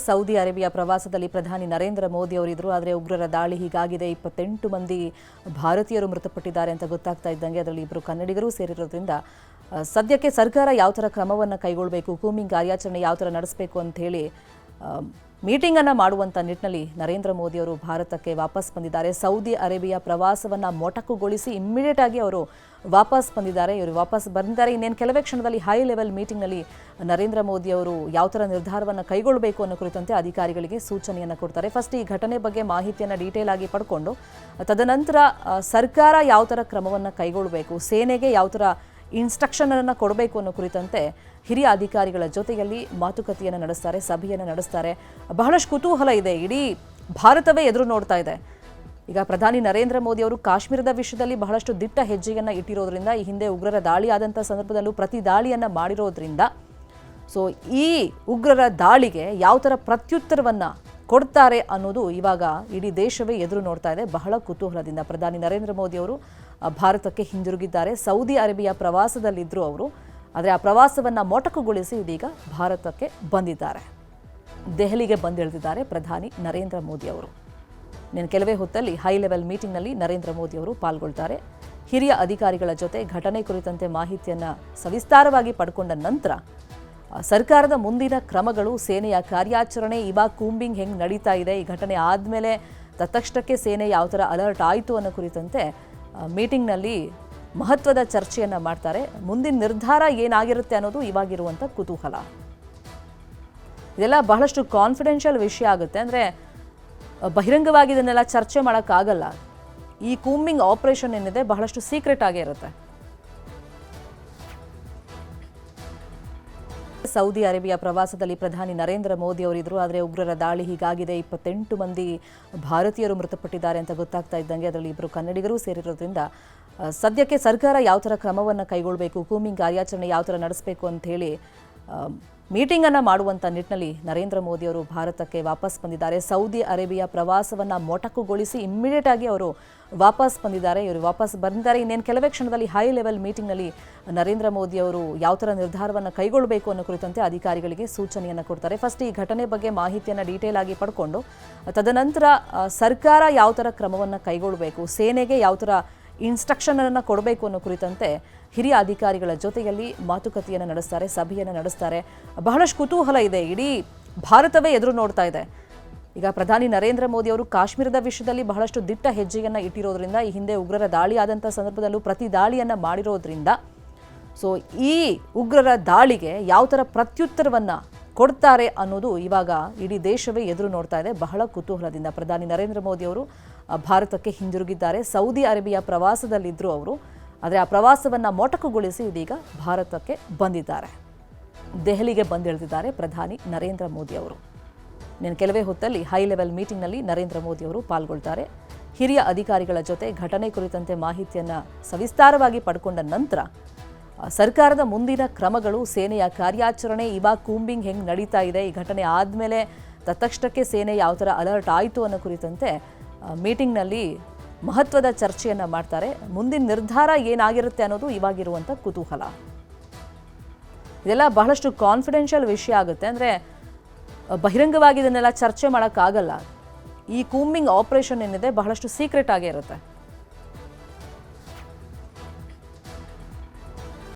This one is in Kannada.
ಸೌದಿ ಅರೇಬಿಯಾ ಪ್ರವಾಸದಲ್ಲಿ ಪ್ರಧಾನಿ ನರೇಂದ್ರ ಮೋದಿ ಅವರಿದ್ರು. ಆದರೆ ಉಗ್ರರ ದಾಳಿ ಹೀಗಾಗಿದೆ, 28 ಮಂದಿ ಭಾರತೀಯರು ಮೃತಪಟ್ಟಿದ್ದಾರೆ ಅಂತ ಗೊತ್ತಾಗ್ತಾ ಇದ್ದಂಗೆ ಅದರಲ್ಲಿ ಇಬ್ಬರು ಕನ್ನಡಿಗರು ಸೇರಿರೋದ್ರಿಂದ ಸದ್ಯಕ್ಕೆ ಸರ್ಕಾರ ಯಾವ ಥರ ಕ್ರಮವನ್ನು ಕೈಗೊಳ್ಳಬೇಕು, ಕೂಂಬಿಂಗ್ ಕಾರ್ಯಾಚರಣೆ ಯಾವ ಥರ ನಡೆಸಬೇಕು ಅಂತ ಹೇಳಿ ಮೀಟಿಂಗ್ ಅನ್ನು ಮಾಡುವಂಥ ನಿಟ್ಟಿನಲ್ಲಿ ನರೇಂದ್ರ ಮೋದಿ ಅವರು ಭಾರತಕ್ಕೆ ವಾಪಸ್ ಬಂದಿದ್ದಾರೆ. ಸೌದಿ ಅರೇಬಿಯಾ ಪ್ರವಾಸವನ್ನು ಮೊಟಕುಗೊಳಿಸಿ ಇಮ್ಮಿಡಿಯೇಟ್ ಆಗಿ ಅವರು ವಾಪಸ್ ಬಂದಿದ್ದಾರೆ. ಇವರು ವಾಪಸ್ ಬಂದಿದ್ದಾರೆ. ಇನ್ನೇನು ಕೆಲವೇ ಕ್ಷಣದಲ್ಲಿ ಹೈ ಲೆವೆಲ್ ಮೀಟಿಂಗ್ನಲ್ಲಿ ನರೇಂದ್ರ ಮೋದಿ ಅವರು ಯಾವ ಥರ ನಿರ್ಧಾರವನ್ನು ಕೈಗೊಳ್ಳಬೇಕು ಅನ್ನೋ ಕುರಿತಂತೆ ಅಧಿಕಾರಿಗಳಿಗೆ ಸೂಚನೆಯನ್ನು ಕೊಡ್ತಾರೆ. ಫಸ್ಟ್ ಈ ಘಟನೆ ಬಗ್ಗೆ ಮಾಹಿತಿಯನ್ನು ಡೀಟೇಲ್ ಆಗಿ ಪಡ್ಕೊಂಡು ತದನಂತರ ಸರ್ಕಾರ ಯಾವ ಥರ ಕ್ರಮವನ್ನು ಕೈಗೊಳ್ಳಬೇಕು, ಸೇನೆಗೆ ಯಾವ ಥರ ಇನ್ಸ್ಟ್ರಕ್ಷನ್ ಅನ್ನು ಕೊಡಬೇಕು ಅನ್ನೋ ಕುರಿತಂತೆ ಹಿರಿಯ ಅಧಿಕಾರಿಗಳ ಜೊತೆಯಲ್ಲಿ ಮಾತುಕತೆಯನ್ನು ನಡೆಸ್ತಾರೆ, ಸಭೆಯನ್ನು ನಡೆಸ್ತಾರೆ. ಬಹಳಷ್ಟು ಕುತೂಹಲ ಇದೆ, ಇಡೀ ಭಾರತವೇ ಎದುರು ನೋಡ್ತಾ ಇದೆ. ಈಗ ಪ್ರಧಾನಿ ನರೇಂದ್ರ ಮೋದಿ ಅವರು ಕಾಶ್ಮೀರದ ವಿಷಯದಲ್ಲಿ ಬಹಳಷ್ಟು ದಿಟ್ಟ ಹೆಜ್ಜೆಯನ್ನು ಇಟ್ಟಿರೋದ್ರಿಂದ, ಈ ಹಿಂದೆ ಉಗ್ರರ ದಾಳಿ ಆದಂಥ ಸಂದರ್ಭದಲ್ಲೂ ಪ್ರತಿ ದಾಳಿಯನ್ನು ಮಾಡಿರೋದ್ರಿಂದ ಸೊ ಈ ಉಗ್ರರ ದಾಳಿಗೆ ಯಾವ ಥರ ಪ್ರತ್ಯುತ್ತರವನ್ನು ಕೊಡ್ತಾರೆ ಅನ್ನೋದು ಇವಾಗ ಇಡೀ ದೇಶವೇ ಎದುರು ನೋಡ್ತಾ ಇದೆ. ಬಹಳ ಕುತೂಹಲದಿಂದ ಪ್ರಧಾನಿ ನರೇಂದ್ರ ಮೋದಿ ಅವರು ಭಾರತಕ್ಕೆ ಹಿಂದಿರುಗಿದ್ದಾರೆ. ಸೌದಿ ಅರೇಬಿಯಾ ಪ್ರವಾಸದಲ್ಲಿದ್ದರು ಅವರು, ಆದರೆ ಆ ಪ್ರವಾಸವನ್ನು ಮೊಟಕುಗೊಳಿಸಿ ಇದೀಗ ಭಾರತಕ್ಕೆ ಬಂದಿದ್ದಾರೆ. ದೆಹಲಿಗೆ ಬಂದಿಳಿದಿದ್ದಾರೆ ಪ್ರಧಾನಿ ನರೇಂದ್ರ ಮೋದಿ ಅವರು. ಇನ್ನು ಕೆಲವೇ ಹೊತ್ತಲ್ಲಿ ಹೈ ಲೆವೆಲ್ ಮೀಟಿಂಗ್ನಲ್ಲಿ ನರೇಂದ್ರ ಮೋದಿ ಅವರು ಪಾಲ್ಗೊಳ್ತಾರೆ. ಹಿರಿಯ ಅಧಿಕಾರಿಗಳ ಜೊತೆ ಘಟನೆ ಕುರಿತಂತೆ ಮಾಹಿತಿಯನ್ನು ಸವಿಸ್ತಾರವಾಗಿ ಪಡ್ಕೊಂಡ ನಂತರ ಸರ್ಕಾರದ ಮುಂದಿನ ಕ್ರಮಗಳು, ಸೇನೆಯ ಕಾರ್ಯಾಚರಣೆ, ಇವಾಗ ಕೂಂಬಿಂಗ್ ಹೆಂಗೆ ನಡೀತಾ ಇದೆ, ಈ ಘಟನೆ ಆದಮೇಲೆ ತತ್ಕ್ಷಣಕ್ಕೆ ಸೇನೆ ಯಾವ ಥರ ಅಲರ್ಟ್ ಆಯಿತು ಅನ್ನೋ ಕುರಿತಂತೆ ಮೀಟಿಂಗ್ನಲ್ಲಿ ಮಹತ್ವದ ಚರ್ಚೆಯನ್ನು ಮಾಡ್ತಾರೆ. ಮುಂದಿನ ನಿರ್ಧಾರ ಏನಾಗಿರುತ್ತೆ ಅನ್ನೋದು ಇವಾಗಿರುವಂಥ ಕುತೂಹಲ. ಇದೆಲ್ಲ ಬಹಳಷ್ಟು ಕಾನ್ಫಿಡೆನ್ಷಿಯಲ್ ವಿಷಯ ಆಗುತ್ತೆ. ಅಂದರೆ ಬಹಿರಂಗವಾಗಿ ಇದನ್ನೆಲ್ಲ ಚರ್ಚೆ ಮಾಡೋಕ್ಕಾಗಲ್ಲ. ಈ ಕೂಂಬಿಂಗ್ ಆಪರೇಷನ್ ಏನಿದೆ ಬಹಳಷ್ಟು ಸೀಕ್ರೆಟ್ ಆಗೇ ಇರುತ್ತೆ. ಸೌದಿ ಅರೇಬಿಯಾ ಪ್ರವಾಸದಲ್ಲಿ ಪ್ರಧಾನಿ ನರೇಂದ್ರ ಮೋದಿ ಅವರಿದ್ರು. ಆದರೆ ಉಗ್ರರ ದಾಳಿ ಹೀಗಾಗಿದೆ, 28 ಮಂದಿ ಭಾರತೀಯರು ಮೃತಪಟ್ಟಿದ್ದಾರೆ ಅಂತ ಗೊತ್ತಾಗ್ತಾ ಇದ್ದಂಗೆ ಅದರಲ್ಲಿ ಇಬ್ಬರು ಕನ್ನಡಿಗರು ಸೇರಿರೋದ್ರಿಂದ ಸದ್ಯಕ್ಕೆ ಸರ್ಕಾರ ಯಾವ ಥರ ಕ್ರಮವನ್ನು ಕೈಗೊಳ್ಳಬೇಕು, ಕೂಂಬಿಂಗ್ ಕಾರ್ಯಾಚರಣೆ ಯಾವ ಥರ ನಡೆಸಬೇಕು ಅಂತ ಹೇಳಿ ಮೀಟಿಂಗನ್ನು ಮಾಡುವಂಥ ನಿಟ್ಟಿನಲ್ಲಿ ನರೇಂದ್ರ ಮೋದಿ ಅವರು ಭಾರತಕ್ಕೆ ವಾಪಸ್ ಬಂದಿದ್ದಾರೆ. ಸೌದಿ ಅರೇಬಿಯಾ ಪ್ರವಾಸವನ್ನು ಮೊಟಕುಗೊಳಿಸಿ ಇಮ್ಮಿಡಿಯೇಟ್ ಆಗಿ ಅವರು ವಾಪಸ್ ಬಂದಿದ್ದಾರೆ. ಇವರು ವಾಪಸ್ ಬಂದಿದ್ದಾರೆ. ಇನ್ನೇನು ಕೆಲವೇ ಕ್ಷಣದಲ್ಲಿ ಹೈ ಲೆವೆಲ್ ಮೀಟಿಂಗ್ನಲ್ಲಿ ನರೇಂದ್ರ ಮೋದಿ ಅವರು ಯಾವ ಥರ ನಿರ್ಧಾರವನ್ನು ಕೈಗೊಳ್ಳಬೇಕು ಅನ್ನೋ ಕುರಿತಂತೆ ಅಧಿಕಾರಿಗಳಿಗೆ ಸೂಚನೆಯನ್ನು ಕೊಡ್ತಾರೆ. ಫಸ್ಟ್ ಈ ಘಟನೆ ಬಗ್ಗೆ ಮಾಹಿತಿಯನ್ನು ಡೀಟೇಲ್ ಆಗಿ ಪಡ್ಕೊಂಡು ತದನಂತರ ಸರ್ಕಾರ ಯಾವ ಥರ ಕ್ರಮವನ್ನು ಕೈಗೊಳ್ಳಬೇಕು, ಸೇನೆಗೆ ಯಾವ ಥರ ಇನ್ಸ್ಟ್ರಕ್ಷನ್ ಅನ್ನು ಕೊಡಬೇಕು ಅನ್ನೋ ಕುರಿತಂತೆ ಹಿರಿಯ ಅಧಿಕಾರಿಗಳ ಜೊತೆಯಲ್ಲಿ ಮಾತುಕತೆಯನ್ನು ನಡೆಸ್ತಾರೆ, ಸಭೆಯನ್ನು ನಡೆಸ್ತಾರೆ. ಬಹಳಷ್ಟು ಕುತೂಹಲ ಇದೆ, ಇಡೀ ಭಾರತವೇ ಎದುರು ನೋಡ್ತಾ ಇದೆ. ಈಗ ಪ್ರಧಾನಿ ನರೇಂದ್ರ ಮೋದಿ ಅವರು ಕಾಶ್ಮೀರದ ವಿಷಯದಲ್ಲಿ ಬಹಳಷ್ಟು ದಿಟ್ಟ ಹೆಜ್ಜೆಯನ್ನು ಇಟ್ಟಿರೋದ್ರಿಂದ, ಈ ಹಿಂದೆ ಉಗ್ರರ ದಾಳಿ ಆದಂಥ ಸಂದರ್ಭದಲ್ಲೂ ಪ್ರತಿ ದಾಳಿಯನ್ನು ಮಾಡಿರೋದ್ರಿಂದ ಸೊ ಈ ಉಗ್ರರ ದಾಳಿಗೆ ಯಾವ ಥರ ಪ್ರತ್ಯುತ್ತರವನ್ನು ಕೊಡ್ತಾರೆ ಅನ್ನೋದು ಇವಾಗ ಇಡೀ ದೇಶವೇ ಎದುರು ನೋಡ್ತಾ ಇದೆ. ಬಹಳ ಕುತೂಹಲದಿಂದ ಪ್ರಧಾನಿ ನರೇಂದ್ರ ಮೋದಿ ಅವರು ಭಾರತಕ್ಕೆ ಹಿಂದಿರುಗಿದ್ದಾರೆ. ಸೌದಿ ಅರೇಬಿಯಾ ಪ್ರವಾಸದಲ್ಲಿದ್ದರು ಅವರು, ಆದರೆ ಆ ಪ್ರವಾಸವನ್ನು ಮೊಟಕುಗೊಳಿಸಿ ಇದೀಗ ಭಾರತಕ್ಕೆ ಬಂದಿದ್ದಾರೆ. ದೆಹಲಿಗೆ ಬಂದಿಳಿದಿದ್ದಾರೆ ಪ್ರಧಾನಿ ನರೇಂದ್ರ ಮೋದಿ ಅವರು. ಇನ್ನು ಕೆಲವೇ ಹೊತ್ತಲ್ಲಿ ಹೈ ಲೆವೆಲ್ ಮೀಟಿಂಗ್ನಲ್ಲಿ ನರೇಂದ್ರ ಮೋದಿ ಅವರು ಪಾಲ್ಗೊಳ್ತಾರೆ. ಹಿರಿಯ ಅಧಿಕಾರಿಗಳ ಜೊತೆ ಘಟನೆ ಕುರಿತಂತೆ ಮಾಹಿತಿಯನ್ನು ಸವಿಸ್ತಾರವಾಗಿ ಪಡ್ಕೊಂಡ ನಂತರ ಸರ್ಕಾರದ ಮುಂದಿನ ಕ್ರಮಗಳು, ಸೇನೆಯ ಕಾರ್ಯಾಚರಣೆ, ಇವಾಗ ಕೂಂಬಿಂಗ್ ಹೆಂಗೆ ನಡೀತಾ ಇದೆ, ಈ ಘಟನೆ ಆದಮೇಲೆ ತತ್ಕ್ಷಣಕ್ಕೆ ಸೇನೆ ಯಾವ ಥರ ಅಲರ್ಟ್ ಆಯಿತು ಅನ್ನೋ ಕುರಿತಂತೆ ಮೀಟಿಂಗ್ನಲ್ಲಿ ಮಹತ್ವದ ಚರ್ಚೆಯನ್ನು ಮಾಡ್ತಾರೆ. ಮುಂದಿನ ನಿರ್ಧಾರ ಏನಾಗಿರುತ್ತೆ ಅನ್ನೋದು ಇವಾಗಿರುವಂಥ ಕುತೂಹಲ. ಇದೆಲ್ಲ ಬಹಳಷ್ಟು ಕಾನ್ಫಿಡೆನ್ಷಿಯಲ್ ವಿಷಯ ಆಗುತ್ತೆ. ಅಂದರೆ ಬಹಿರಂಗವಾಗಿ ಇದನ್ನೆಲ್ಲ ಚರ್ಚೆ ಮಾಡೋಕ್ಕಾಗಲ್ಲ. ಈ ಕೂಂಬಿಂಗ್ ಆಪರೇಷನ್ ಏನಿದೆ ಬಹಳಷ್ಟು ಸೀಕ್ರೆಟ್ ಆಗೇ ಇರುತ್ತೆ.